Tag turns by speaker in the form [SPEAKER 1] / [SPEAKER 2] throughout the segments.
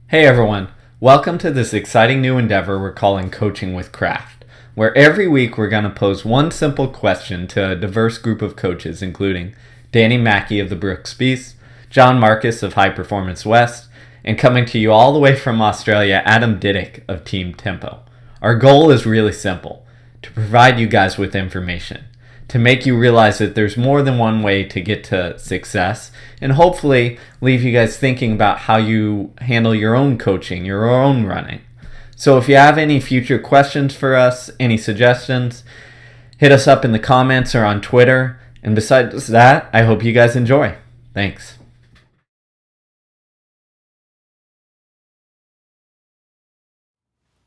[SPEAKER 1] Hey everyone, welcome to this exciting new endeavor we're calling Coaching with Craft, where every week we're going to pose one simple question to a diverse group of coaches, including Danny Mackey of the Brooks Beast, John Marcus of High Performance West, and coming to you all the way from Australia, Adam Diddick of Team Tempo. Our goal is really simple, to provide you guys with information, to make you realize that there's more than one way to get to success, and hopefully leave you guys thinking about how you handle your own coaching, your own running. So if you have any future questions for us, any suggestions, hit us up in the comments or on Twitter. And besides that, I hope you guys enjoy. Thanks.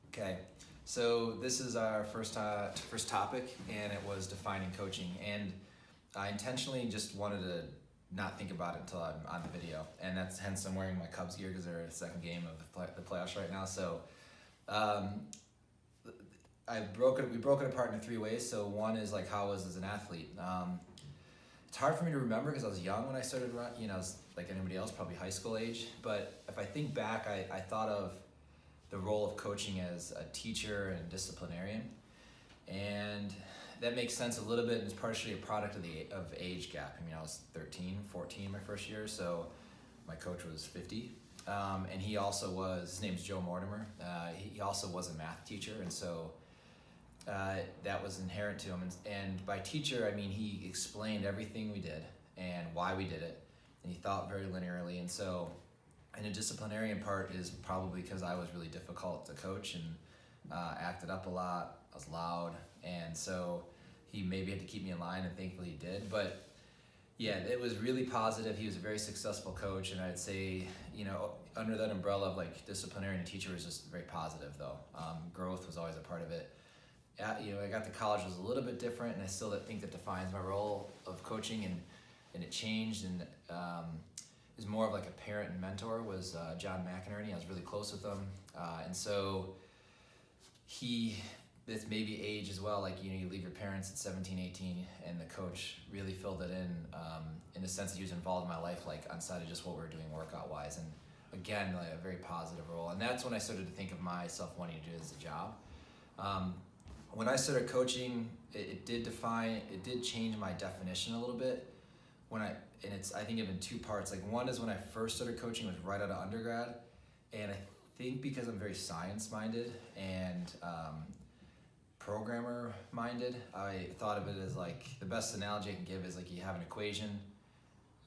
[SPEAKER 2] Okay, so this is our first topic, and it was defining coaching. And I intentionally just wanted to not think about it until I'm on the video, and that's hence I'm wearing my Cubs gear because they're in the second game of the playoffs right now. So um, we broke it apart into three ways. So one is like how I was as an athlete. It's hard for me to remember because I was young when I started running. I was like anybody else, probably high school age. But if I think back, I thought of the role of coaching as a teacher and disciplinarian, and that makes sense a little bit, and it's partially a product of age gap. I mean, I was 13, 14 my first year, so my coach was 50, and he also was. His name's Joe Mortimer. He also was a math teacher, and so that was inherent to him. And by teacher, I mean he explained everything we did and why we did it, and he thought very linearly, and so. And a disciplinarian part is probably because I was really difficult to coach and acted up a lot. I was loud, and so he maybe had to keep me in line, and thankfully he did. But yeah, it was really positive. He was a very successful coach, and I'd say, under that umbrella of like disciplinarian and teacher was just very positive though. Growth was always a part of it. I got to college was a little bit different, and I still think that defines my role of coaching, and it changed, and is more of like a parent and mentor was John McInerney. I was really close with him, and so it's maybe age as well. Like you leave your parents at 17, 18, and the coach really filled it in the sense that he was involved in my life, like outside of just what we were doing workout wise, and again like a very positive role. And that's when I started to think of myself wanting to do it as a job. When I started coaching, it did change my definition a little bit. I think of in two parts. Like one is when I first started coaching was right out of undergrad, and I think because I'm very science minded and programmer minded, I thought of it as like the best analogy I can give is like you have an equation,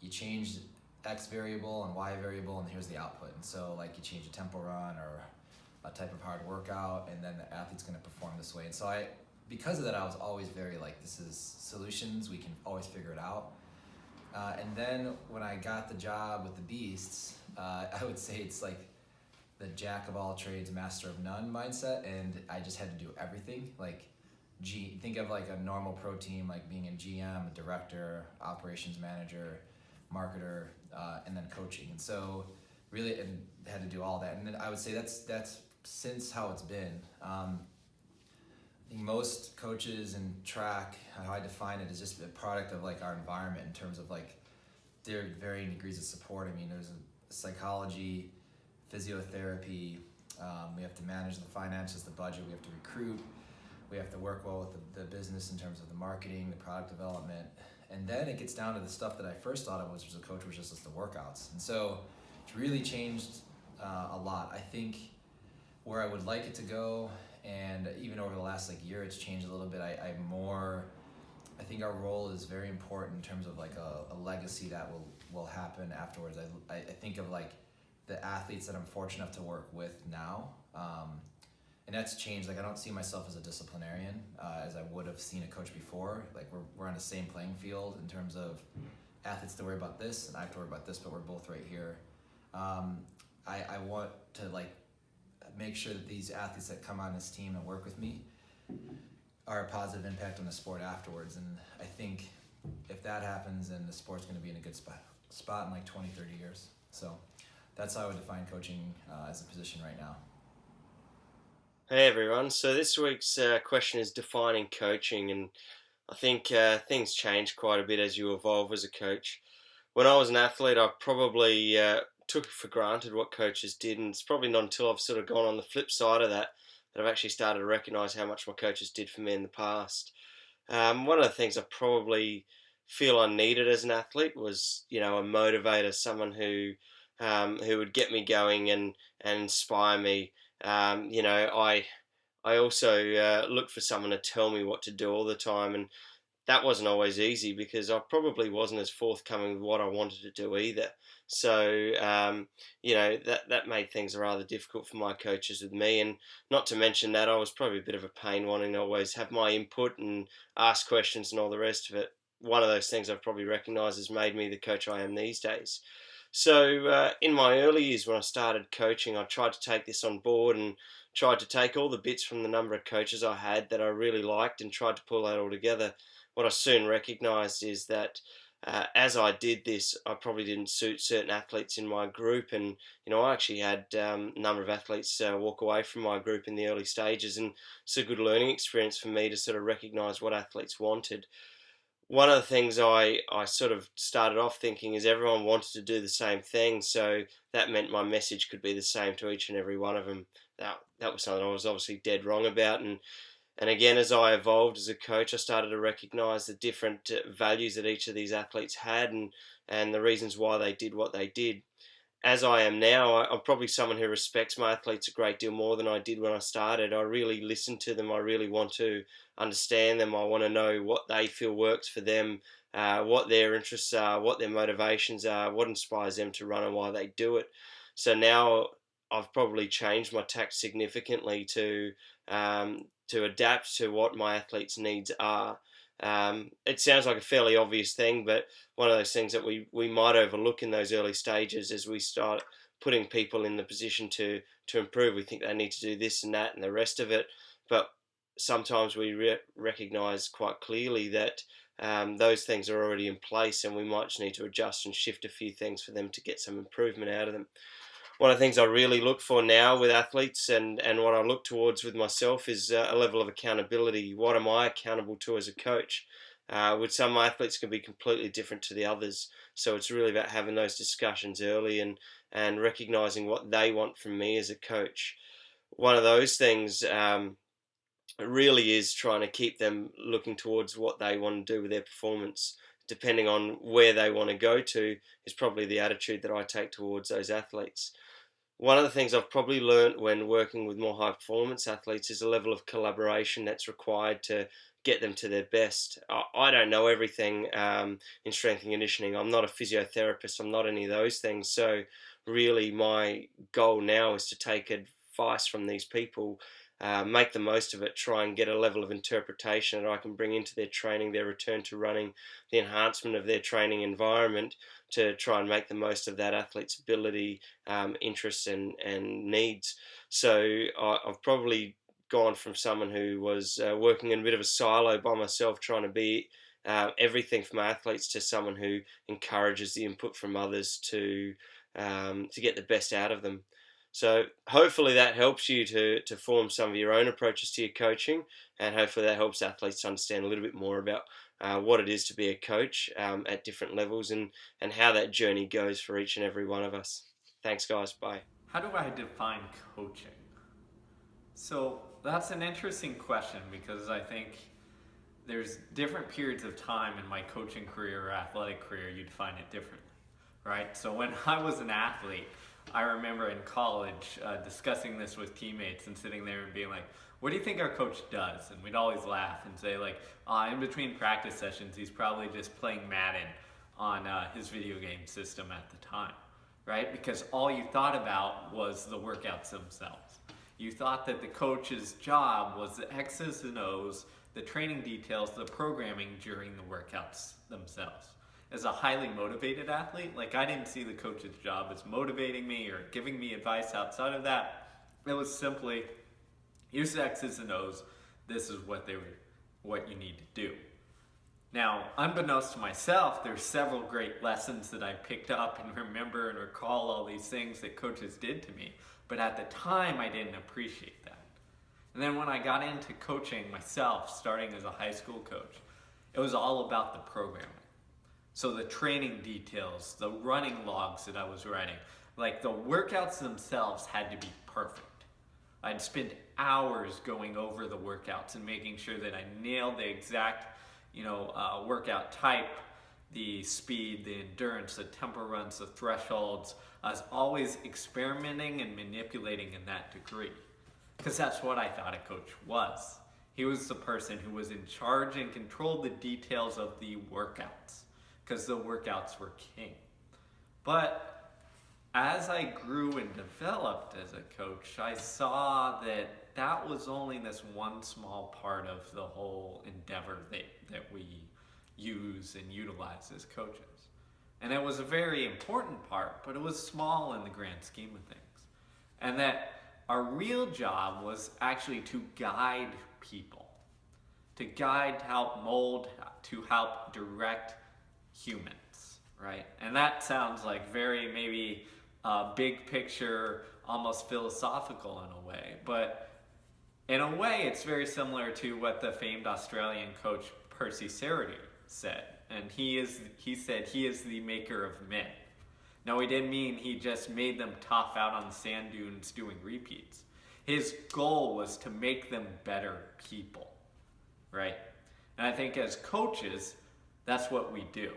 [SPEAKER 2] you change X variable and Y variable, and here's the output. And so like you change a tempo run or a type of hard workout, and then the athlete's going to perform this way. And so because of that, I was always very like, this is solutions, we can always figure it out. And then when I got the job with the Beasts, I would say it's like the jack of all trades, master of none mindset, and I just had to do everything. Like, think of like a normal pro team, like being a GM, a director, operations manager, marketer, and then coaching. And so, really, and had to do all that. And then I would say that's since how it's been. Most coaches in track, how I define it, is just a product of like our environment in terms of like their varying degrees of support. I mean, there's a psychology, physiotherapy. We have to manage the finances, the budget. We have to recruit. We have to work well with the business in terms of the marketing, the product development, and then it gets down to the stuff that I first thought of was as a coach was just the workouts. And so it's really changed a lot. I think where I would like it to go. And even over the last like year, it's changed a little bit. I think our role is very important in terms of like a legacy that will happen afterwards. I think of like the athletes that I'm fortunate enough to work with now, and that's changed. Like I don't see myself as a disciplinarian as I would have seen a coach before. Like we're on the same playing field in terms of athletes to worry about this, and I have to worry about this, but we're both right here. I want to like make sure that these athletes that come on this team and work with me are a positive impact on the sport afterwards. And I think if that happens, then the sport's going to be in a good spot in like 20, 30 years. So that's how I would define coaching as a position right now.
[SPEAKER 3] Hey everyone, so this week's question is defining coaching, and I think things change quite a bit as you evolve as a coach. When I was an athlete, I probably took for granted what coaches did, and it's probably not until I've sort of gone on the flip side of that that I've actually started to recognise how much my coaches did for me in the past. One of the things I probably feel I needed as an athlete was, a motivator, someone who would get me going and inspire me. I also looked for someone to tell me what to do all the time, and that wasn't always easy because I probably wasn't as forthcoming with what I wanted to do either. So that made things rather difficult for my coaches with me, and not to mention that I was probably a bit of a pain wanting to always have my input and ask questions and all the rest of it. One of those things I've probably recognised has made me the coach I am these days. So in my early years when I started coaching, I tried to take this on board and tried to take all the bits from the number of coaches I had that I really liked and tried to pull that all together. What I soon recognised is that as I did this, I probably didn't suit certain athletes in my group, and I actually had a number of athletes walk away from my group in the early stages, and it's a good learning experience for me to sort of recognise what athletes wanted. One of the things I sort of started off thinking is everyone wanted to do the same thing, so that meant my message could be the same to each and every one of them. That was something I was obviously dead wrong about, and again, as I evolved as a coach, I started to recognise the different values that each of these athletes had, and the reasons why they did what they did. As I am now, I'm probably someone who respects my athletes a great deal more than I did when I started. I really listen to them. I really want to understand them. I want to know what they feel works for them, what their interests are, what their motivations are, what inspires them to run and why they do it. So now I've probably changed my tack significantly to adapt to what my athletes' needs are. It sounds like a fairly obvious thing, but one of those things that we might overlook in those early stages as we start putting people in the position to improve. We think they need to do this and that and the rest of it, but sometimes we recognize quite clearly that those things are already in place, and we might just need to adjust and shift a few things for them to get some improvement out of them. One of the things I really look for now with athletes and what I look towards with myself is a level of accountability. What am I accountable to as a coach? With some athletes can be completely different to the others. So it's really about having those discussions early and recognizing what they want from me as a coach. One of those things really is trying to keep them looking towards what they want to do with their performance. Depending on where they want to go to is probably the attitude that I take towards those athletes. One of the things I've probably learned when working with more high performance athletes is a level of collaboration that's required to get them to their best. I don't know everything in strength and conditioning. I'm not a physiotherapist. I'm not any of those things. So really my goal now is to take advice from these people, make the most of it, try and get a level of interpretation that I can bring into their training, their return to running, the enhancement of their training environment to try and make the most of that athlete's ability, interests and needs. So I've probably gone from someone who was working in a bit of a silo by myself, trying to be everything for my athletes, to someone who encourages the input from others to get the best out of them. So hopefully that helps you to form some of your own approaches to your coaching, and hopefully that helps athletes to understand a little bit more about what it is to be a coach at different levels and how that journey goes for each and every one of us. Thanks, guys. Bye.
[SPEAKER 1] How do I define coaching? So that's an interesting question because I think there's different periods of time in my coaching career or athletic career you define it differently, right? So when I was an athlete, I remember in college discussing this with teammates and sitting there and being like, what do you think our coach does? And we'd always laugh and say like, in between practice sessions, he's probably just playing Madden on his video game system at the time, right? Because all you thought about was the workouts themselves. You thought that the coach's job was the X's and O's, the training details, the programming during the workouts themselves. As a highly motivated athlete, like I didn't see the coach's job as motivating me or giving me advice outside of that. It was simply, here's the X's and O's, this is what you need to do. Now, unbeknownst to myself, there's several great lessons that I picked up and remember and recall all these things that coaches did to me. But at the time, I didn't appreciate that. And then when I got into coaching myself, starting as a high school coach, it was all about the programming. So the training details, the running logs that I was writing, Like the workouts themselves had to be perfect. I'd spend hours going over the workouts and making sure that I nailed the exact, workout type, the speed, the endurance, the tempo runs, the thresholds. I was always experimenting and manipulating in that degree, because that's what I thought a coach was. He was the person who was in charge and controlled the details of the workouts, because the workouts were king. But as I grew and developed as a coach, I saw that that was only this one small part of the whole endeavor that we use and utilize as coaches. And it was a very important part, but it was small in the grand scheme of things. And that our real job was actually to guide people, to guide, to help mold, to help direct humans, right? And that sounds like very maybe big picture, almost philosophical in a way, but in a way it's very similar to what the famed Australian coach Percy Sarity said. And he said he is the maker of men. Now, he didn't mean he just made them tough out on the sand dunes doing repeats. His goal was to make them better people, right? And I think as coaches, that's what we do.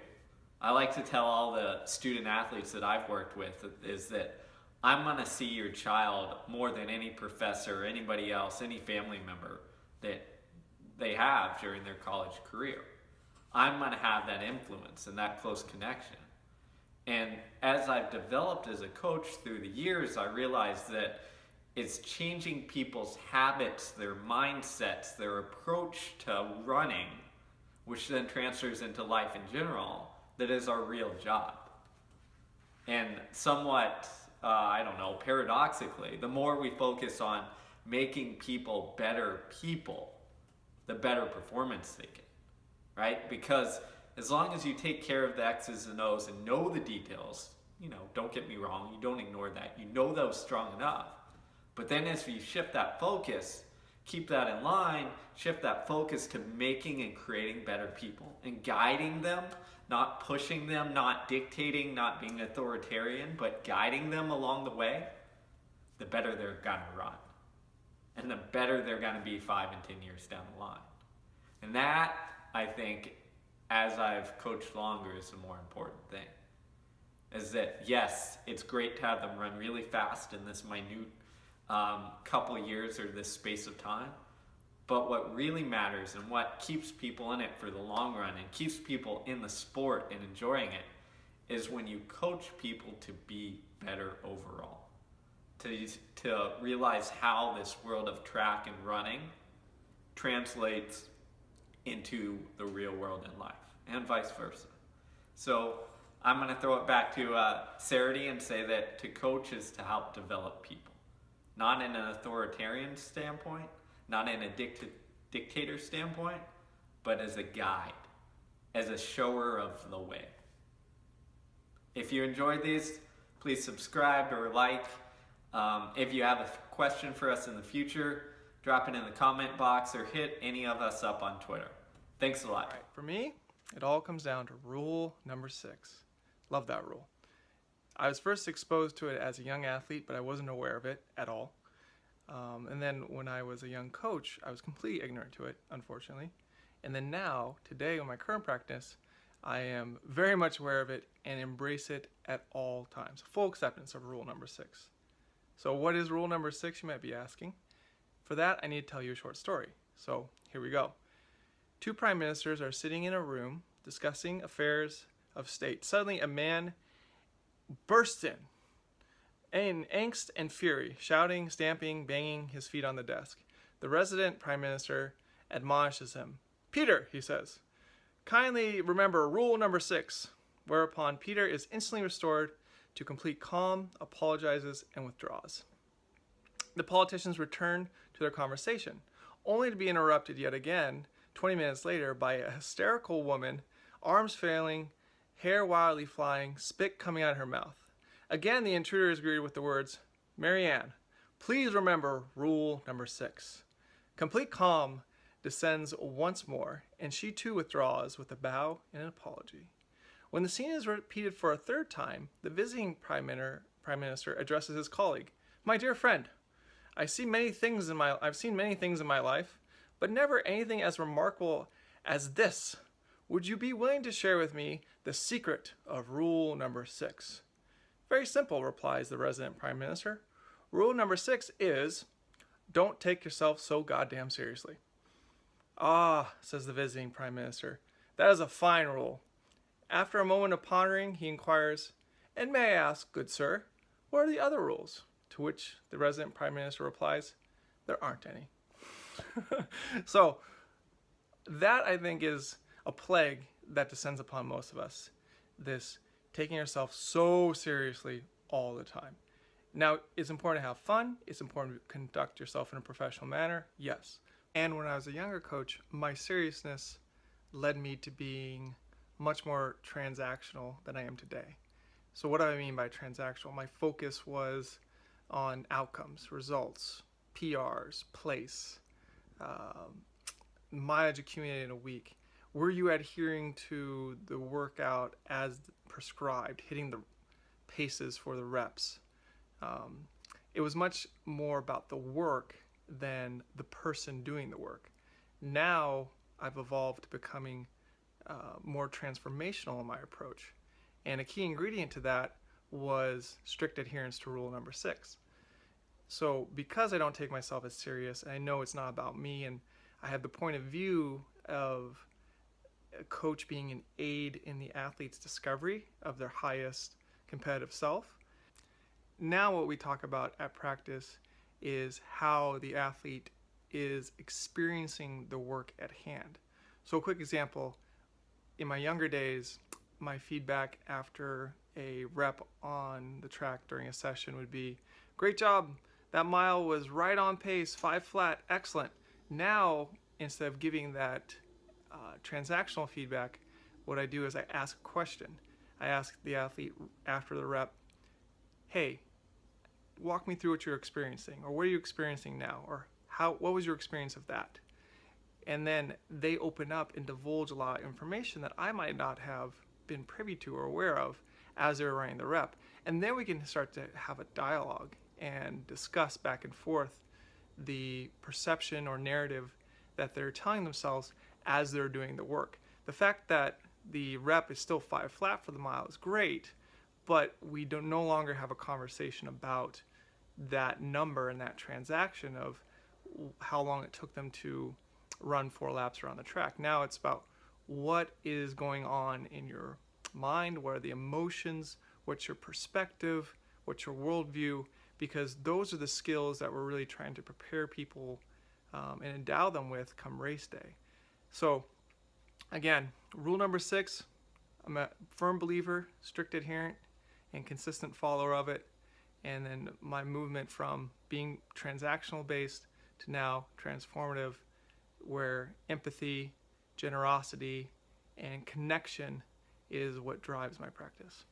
[SPEAKER 1] I like to tell all the student athletes that I've worked with is that I'm going to see your child more than any professor, anybody else, any family member that they have during their college career. I'm going to have that influence and that close connection. And as I've developed as a coach through the years, I realized that it's changing people's habits, their mindsets, their approach to running, which then transfers into life in general, that is our real job. And somewhat, paradoxically, the more we focus on making people, the better performance they get, right? Because as long as you take care of the X's and O's and know the details, don't get me wrong, you don't ignore that. You know those strong enough. But then as you shift that focus, keep that in line, shift that focus to making and creating better people and guiding them, not pushing them, not dictating, not being authoritarian, but guiding them along the way, the better they're going to run. And the better they're going to be 5 and 10 years down the line. And that, I think, as I've coached longer, is the more important thing. Is that, yes, it's great to have them run really fast in this minute couple of years or this space of time. But what really matters and what keeps people in it for the long run and keeps people in the sport and enjoying it is when you coach people to be better overall. To realize how this world of track and running translates into the real world in life and vice versa. So I'm going to throw it back to Sarity and say that to coach is to help develop people. Not in an authoritarian standpoint, not in a dictator standpoint, but as a guide, as a shower of the way. If you enjoyed these, please subscribe or like. If you have a question for us in the future, drop it in the comment box or hit any of us up on Twitter. Thanks a lot.
[SPEAKER 4] All right, for me, it all comes down to rule number 6. Love that rule. I was first exposed to it as a young athlete, but I wasn't aware of it at all. And then when I was a young coach, I was completely ignorant to it, unfortunately. And then now, today, in my current practice, I am very much aware of it and embrace it at all times. Full acceptance of rule number 6. So what is rule number 6, you might be asking? For that, I need to tell you a short story. So here we go. 2 prime ministers are sitting in a room discussing affairs of state. Suddenly, a man bursts in angst and fury, shouting, stamping, banging his feet on the desk. The resident prime minister admonishes him. "Peter," he says, "kindly remember rule number 6, whereupon Peter is instantly restored to complete calm, apologizes, and withdraws. The politicians return to their conversation, only to be interrupted yet again 20 minutes later by a hysterical woman, arms failing, hair wildly flying, spit coming out of her mouth. Again, the intruder is greeted with the words, "Marianne, please remember rule number 6. Complete calm descends once more, and she too withdraws with a bow and an apology. When the scene is repeated for a third time, the visiting prime prime minister addresses his colleague. My dear friend, I've seen many things in my life, but never anything as remarkable as this. Would you be willing to share with me the secret of rule number 6? Very simple, replies the resident prime minister. Rule number 6 is, don't take yourself so goddamn seriously. Ah, says the visiting prime minister, that is a fine rule. After a moment of pondering, he inquires, and may I ask, good sir, what are the other rules? To which the resident prime minister replies, there aren't any. So that, I think, is a plague that descends upon most of us. This taking yourself so seriously all the time. Now, it's important to have fun. It's important to conduct yourself in a professional manner. Yes. And when I was a younger coach, my seriousness led me to being much more transactional than I am today. So what do I mean by transactional? My focus was on outcomes, results, PRs, place, mileage accumulated in a week. Were you adhering to the workout as prescribed, hitting the paces for the reps? It was much more about the work than the person doing the work. Now I've evolved to becoming more transformational in my approach. And a key ingredient to that was strict adherence to rule number 6. So because I don't take myself as serious, and I know it's not about me, and I have the point of view of a coach being an aid in the athlete's discovery of their highest competitive self. Now what we talk about at practice is how the athlete is experiencing the work at hand. So a quick example, in my younger days, my feedback after a rep on the track during a session would be, great job, that mile was right on pace, 5 flat, excellent. Now, instead of giving that transactional feedback, what I do is I ask a question. I ask the athlete after the rep, hey, walk me through what you're experiencing, or what are you experiencing now, or what was your experience of that? And then they open up and divulge a lot of information that I might not have been privy to or aware of as they're running the rep. And then we can start to have a dialogue and discuss back and forth the perception or narrative that they're telling themselves as they're doing the work. The fact that the rep is still 5 flat for the mile is great, but we don't no longer have a conversation about that number and that transaction of how long it took them to run 4 laps around the track. Now it's about what is going on in your mind, what are the emotions, what's your perspective, what's your worldview, because those are the skills that we're really trying to prepare people and endow them with come race day. So again, rule number 6, I'm a firm believer, strict adherent, and consistent follower of it. And then my movement from being transactional based to now transformative, where empathy, generosity, and connection is what drives my practice.